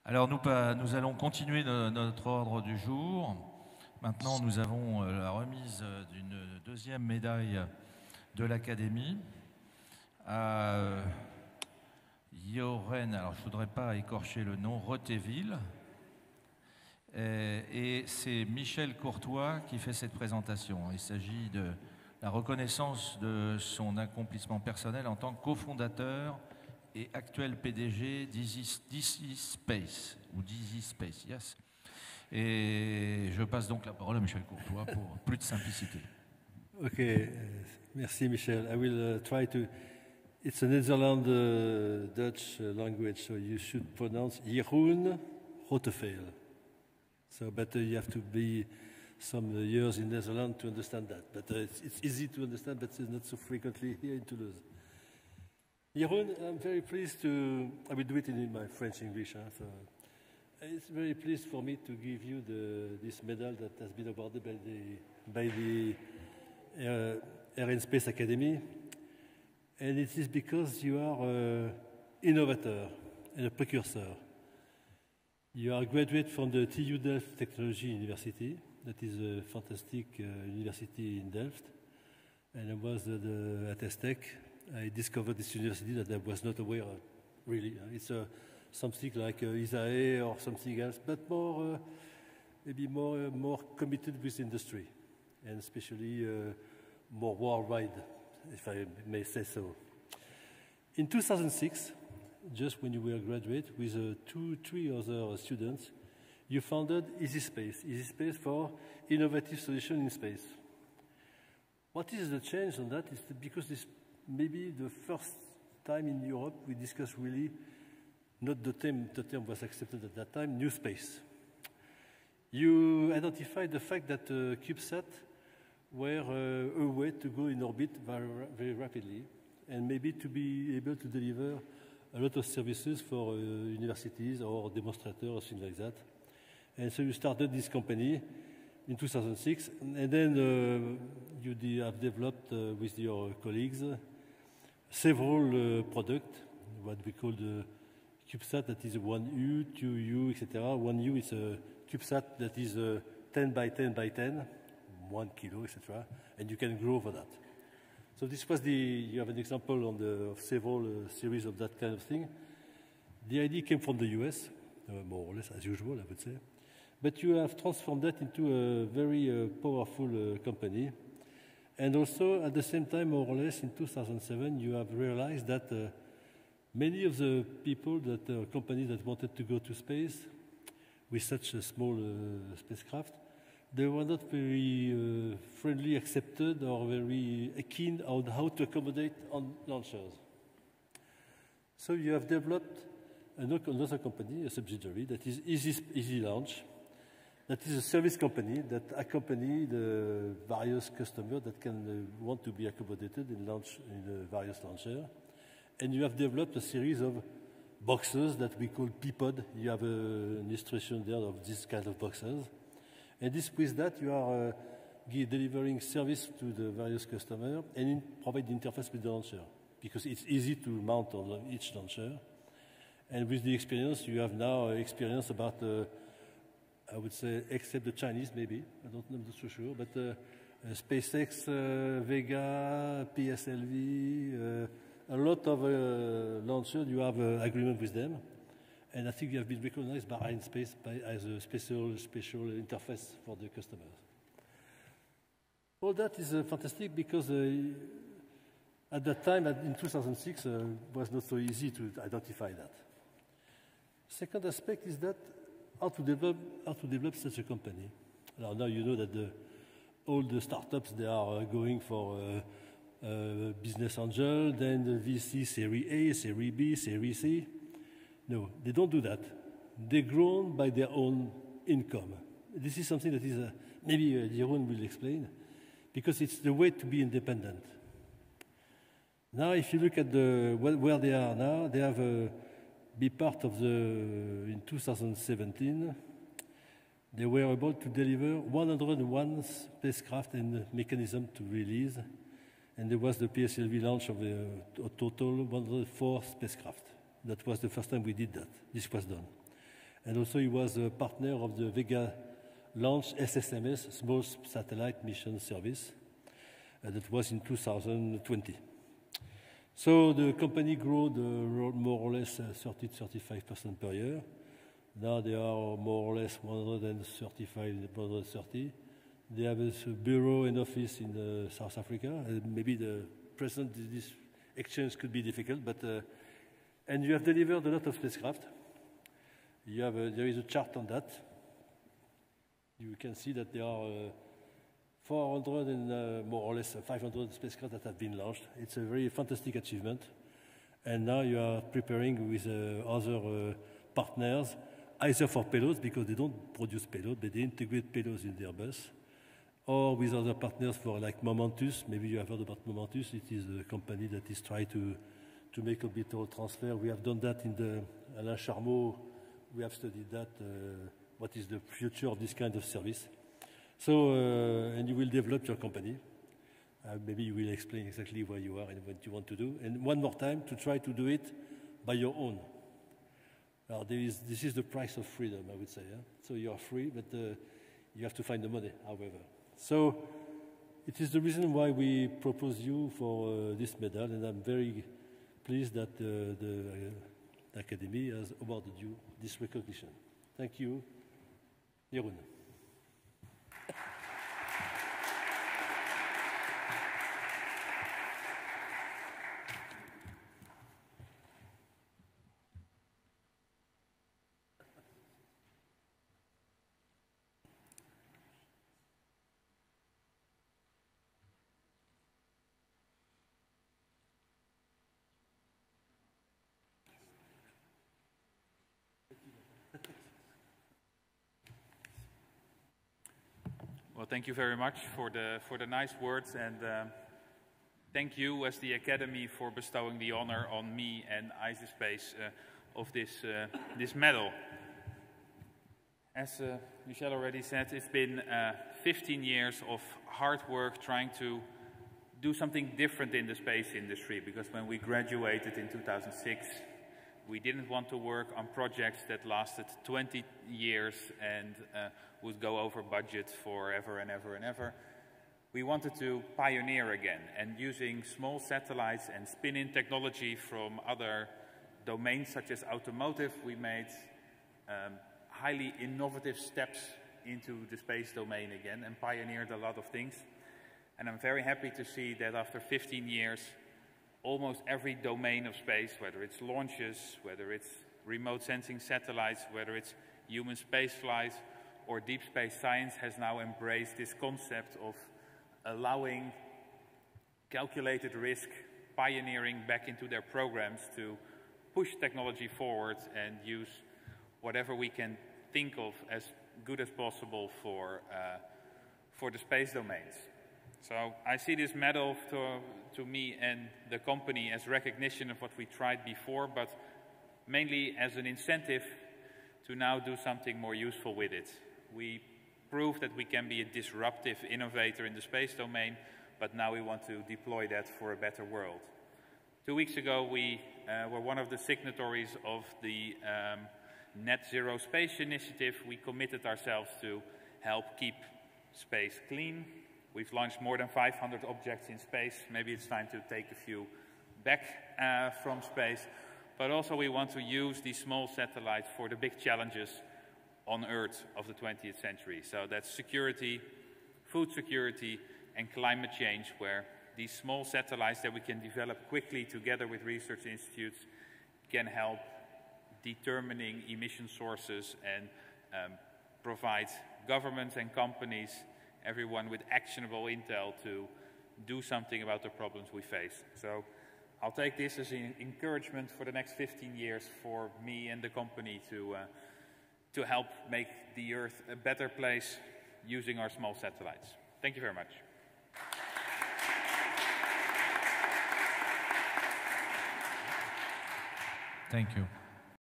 Alors nous allons continuer notre ordre du jour. Maintenant, nous avons la remise d'une deuxième médaille de l'Académie à Joren, alors je ne voudrais pas écorcher le nom, Rotéville. Et c'est Michel Courtois qui fait cette présentation. Il s'agit de la reconnaissance de son accomplissement personnel en tant que cofondateur et actuel PDG d'Easy Space, ou d'Easy Space, yes. Et je passe donc la parole à Michel Courtois pour plus de simplicité. Okay, merci Michel. I will try to. It's a Netherlands Dutch language, so you should pronounce Jeroen Rotteveel. So, but you have to be some years in Netherlands to understand that. But it's easy to understand, but it's not so frequently here in Toulouse. Jeroen, I'm very pleased to. I will do it in my French-English. So it's very pleased for me to give you this medal that has been awarded by the Air and Space Academy, and it is because you are an innovator and a precursor. You are a graduate from the TU Delft Technology University. That is a fantastic university in Delft, and I was at ESTEC. I discovered this university that I was not aware of, really. It's something like ISAE or something else, but maybe more committed with industry, and especially more worldwide, if I may say so. In 2006, just when you were a graduate, with 2-3 other students, you founded Easy Space for innovative solutions in space. What is the change on that? It's because this maybe the first time in Europe we discussed really, not the term was accepted at that time, new space. You identified the fact that CubeSat were a way to go in orbit very rapidly, and maybe to be able to deliver a lot of services for universities or demonstrators or things like that. And so you started this company in 2006, and then you have developed with your colleagues several products, what we call the CubeSat, that is 1U, 2U, etc. 1U is a CubeSat that is 10 by 10 by 10, 1 kilo, etc. And you can grow over that. So this was you have an example of several series of that kind of thing. The idea came from the US, more or less, as usual, I would say. But you have transformed that into a very powerful company. And also, at the same time, more or less, in 2007, you have realized that many of the people, companies that wanted to go to space with such a small spacecraft, they were not very friendly accepted or very keen on how to accommodate on launchers. So you have developed another company, a subsidiary, that is Easy Launch. That is a service company that accompanies the various customers that can want to be accommodated in the various launchers. And you have developed a series of boxes that we call P-Pod. You have an illustration there of this kind of boxes. And with that, you are delivering service to the various customers and provide the interface with the launcher, because it's easy to mount on each launcher. And with the experience, you have now experience about I would say, except the Chinese, maybe. I'm not so sure. But SpaceX, Vega, PSLV, a lot of launchers, you have agreement with them. And I think you have been recognized by Ariane Space as a special interface for the customers. All that is fantastic because at that time, in 2006, it was not so easy to identify that. Second aspect is that how to develop such a company. Now you know that all the startups, they are going for business angel, then the VC Series A, Series B, Series C. No, they don't do that. They grow by their own income. This is something that is, maybe Jeroen will explain, because it's the way to be independent. Now, if you look at where they are now, they have be part of in 2017, they were able to deliver 101 spacecraft and mechanism to release, and there was the PSLV launch of a total 104 spacecraft. That was the first time we did that. This was done. And also he was a partner of the Vega launch SSMS, Small Satellite Mission Service, that was in 2020. So the company grew more or less 30-35% per year. Now they are more or less 135, 130. They have a bureau and office in South Africa. Maybe the present this exchange could be difficult, but and you have delivered a lot of spacecraft. You have there is a chart on that. You can see that there are 400 and more or less 500 spacecraft that have been launched. It's a very fantastic achievement. And now you are preparing with other partners, either for payloads, because they don't produce payload, but they integrate payloads in their bus, or with other partners for like Momentus. Maybe you have heard about Momentus. It is a company that is trying to make orbital transfer. We have done that in the Alain Charmeau. We have studied that, what is the future of this kind of service. So, and you will develop your company. Maybe you will explain exactly where you are and what you want to do. And one more time, to try to do it by your own. Now, this is the price of freedom, I would say. Yeah? So you are free, but you have to find the money, however. So it is the reason why we propose you for this medal, and I'm very pleased that the Academy has awarded you this recognition. Thank you, Jeroen. Well, thank you very much for the nice words, and thank you as the Academy for bestowing the honor on me and ISISpace of this medal. As Michel already said, it's been 15 years of hard work trying to do something different in the space industry, because when we graduated in 2006, we didn't want to work on projects that lasted 20 years and would go over budget forever and ever and ever. We wanted to pioneer again, and using small satellites and spin-in technology from other domains such as automotive, we made highly innovative steps into the space domain again and pioneered a lot of things. And I'm very happy to see that after 15 years, almost every domain of space, whether it's launches, whether it's remote sensing satellites, whether it's human spaceflight or deep space science, has now embraced this concept of allowing calculated risk pioneering back into their programs to push technology forward and use whatever we can think of as good as possible for the space domains. So I see this medal to me and the company as recognition of what we tried before, but mainly as an incentive to now do something more useful with it. We proved that we can be a disruptive innovator in the space domain, but now we want to deploy that for a better world. 2 weeks ago, we were one of the signatories of the Net Zero Space Initiative. We committed ourselves to help keep space clean. We've launched more than 500 objects in space. Maybe it's time to take a few back from space. But also we want to use these small satellites for the big challenges on Earth of the 20th century. So that's security, food security, and climate change, where these small satellites that we can develop quickly together with research institutes can help determining emission sources and provide governments and companies, everyone with actionable intel to do something about the problems we face. So I'll take this as an encouragement for the next 15 years for me and the company to help make the Earth a better place using our small satellites. Thank you very much. Thank you.